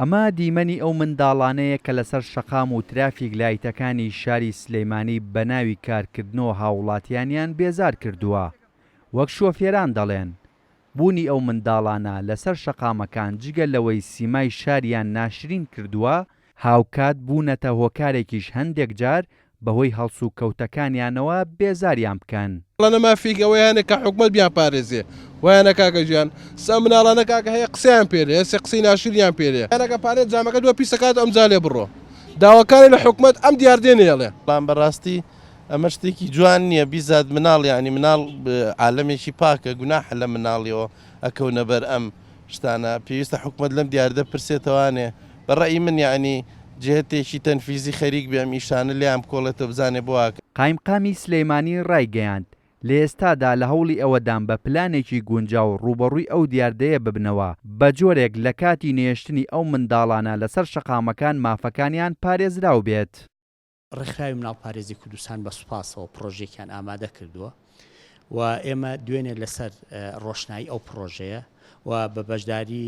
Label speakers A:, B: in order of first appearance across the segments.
A: ئەمە دیمەنی ئەو منداڵانەیە کە لەسەر شەقام و ترافیک لایتەکانی شاری سلێمانی بە ناوی کارکردنەوە هاوڵاتیانیان بێزار کردووە. وەک شۆفێران دەڵێن بوونی ئەو منداڵانە لەسەر شەقامەکان جگە لەوەی سیمای شاریان ناشرین کردووە، هاوکات بوونەتە هۆکارێکیش هەندێک جار بەهۆی هەڵس و کەوتەکانیانەوە بێزاریان بکەن.
B: لەنە مافیگەوەی هەنێک کە حکومەت بیان پارێزێ وایانە کاکە ژیان سە مناڵانە کاکە هەیە قسەیان پێرێ هەسێ قسەی ناشریان پێرێ یانەکە پارێت جامەکە دووە پیسەکات ئەمجا لێ بڕۆ داواکانی لە حکومەت ئەم دیاردێنێڵێ
C: بەڵام بەڕاستی ئەمە شتێکی جوان نییە بیزاد مناڵ یعنی مناڵ عالەمێکی پاکە گوناحە لە مناڵیەوە ئەکەونە بەر ئەم شتانە پێویستە حکومەت لەم دیاردە پرسێتەوانێ بەڕێی من یعنی جهتێکی تەنفیزی خەریک بێ ئەم ئیشانە لێیان بکۆڵێتە بزانێ بۆواکە.
A: قایمقامی سلێمانی ڕایگەیاند لە ئێستادا لە هەوڵی ئەوەدان بە پلانێکی گونجاو ڕوبەڕووی ئەو دیاردەیە ببنەوە بە جۆرێک لە کاتی نەھێشتنی ئەو منداڵانە لەسەر شەقامەکان مافەکانیان پارێزراو بێت.
D: ڕێکخراوی مناڵ پارێزی کوردستان بە سوپاسەوە پرۆژێکیان ئامادە کردووە و ئێمە دوێنێ لەسەر ڕۆشنایی ئەو پرۆژەیە و بە بەشداری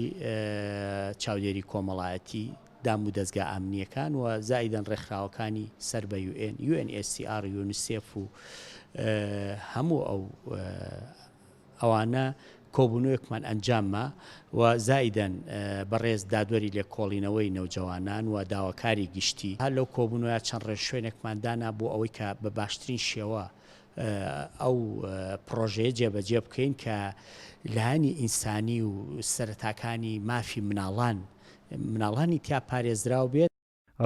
D: چاودێری کۆمەڵایەتی دام و دەستگا ئامنیەکان و زائیدەن ڕێکخراوەکانی سەر بە UNHCR یونیسێف و هەموو ئەوانە کۆبوونەوەیەکمان ئەنجاممە و زائیدەن بەڕێز دادوەری لێکۆڵینەوەی نەوجەوانان و داواکاری گشتی هەر لەو کۆبوونەوە چەند ڕێژ شوێنێکماندانا بۆ ئەوەی کە بە باشترین شێوە ئەو پرۆژەیە جێبەجێ بکەین کە لایەنی ئینسانی و سەرەتاکانی مافی مناڵانی تیا پارێزراو بێت.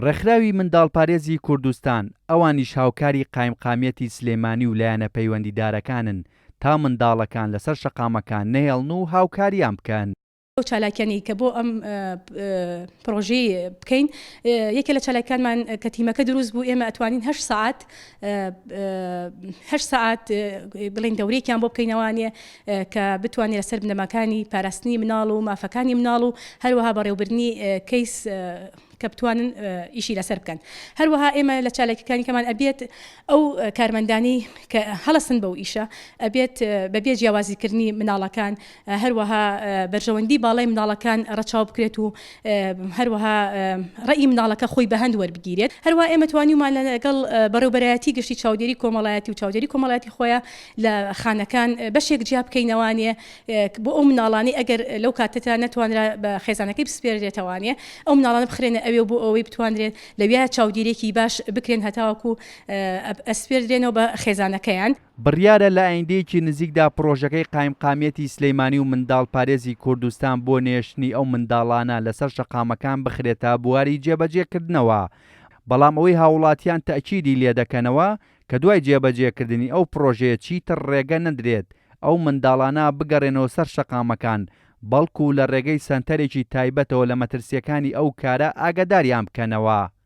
A: ڕێکخراوی منداڵپارێزی کوردستان ئەوانیش هاوکاری قایمقامەتی سلێمانی و لایەنە پەیوەندیدارەکانن تا منداڵەکان لەسەر شەقامەکان نەهێڵن و هاوکاریان بکەن.
E: چالاکیانی کە بۆ ئەم پرۆژەی بکەین یەکێ لە چالاکیانمان کە تیمەکە دروست بوو ئێمە ئەتوانین 8 ساعت بڵین دەورێکیان بۆ بکەینەوانێ کە بتوانێت لەسەر بنەماکانی پاراستنی مناڵ و مافەکانی مناڵ و هەروەها بەڕێوەبردننی کەیس کە بتوانن ئیشی لەسەر بکەن. هەروەها ئێمە لە چالاکیەکانی کەمان ئەبێت ئەو کارمەندانی کە هەڵەسن بەو ئیشە ئەبێت بەبێ جیاوازیکردنی مناڵەکان هەروەها بەرژەوەندی باڵای مناڵەکان ڕەچاو بکرێت و هەروەها ڕێی مناڵەکە خۆی بە هەند وەربگیرێت. هەروەها ئێمە توانیمان لەگەڵ بەڕێوەبەرایەتی گشتی چاودێری کۆمەڵایەتی و چاودێری کۆمەڵایەتی خۆیان لە خانەکان بەشێک جیا بکەینەوانێ بۆ ئەو مناڵانی ئەگەر لەو کاتەدا نەتوانرا بە خێزانەکەی بسپێرێتەوانێ ئەو مناڵانە بخرێنە ئەوێ بۆ ئەوەی بتوانرێت لەوێ چاودێرێکی باش بکرێن هەتاوەکو ئەسپێردرێنەوە بە خێزانەکەیان.
A: بڕیارە لە ئایندەیەکی نزیکدا پرۆژەکەی قایمقامەتی سلێمانی و منداڵپارێزی کوردستان بۆ نەھێشتنی ئەو منداڵانە لەسەر شەقامەکان بخرێتە بواری جێبەجێکردنەوە. بەڵام ئەوەی هاوڵاتیان تەئکیدی لێ دەکەنەوە کە دوای جێبەجێکردنی ئەو پرۆژەیە چیتر ڕێگە نەدرێت ئەو منداڵانە بگەڕێنەوە سەر شەقامەکان بەڵکو لە ڕێگەی سەنتەرێکی تایبەتەوە لە مەترسیەکانی ئەو کارە ئاگاداریان بکەنەوە.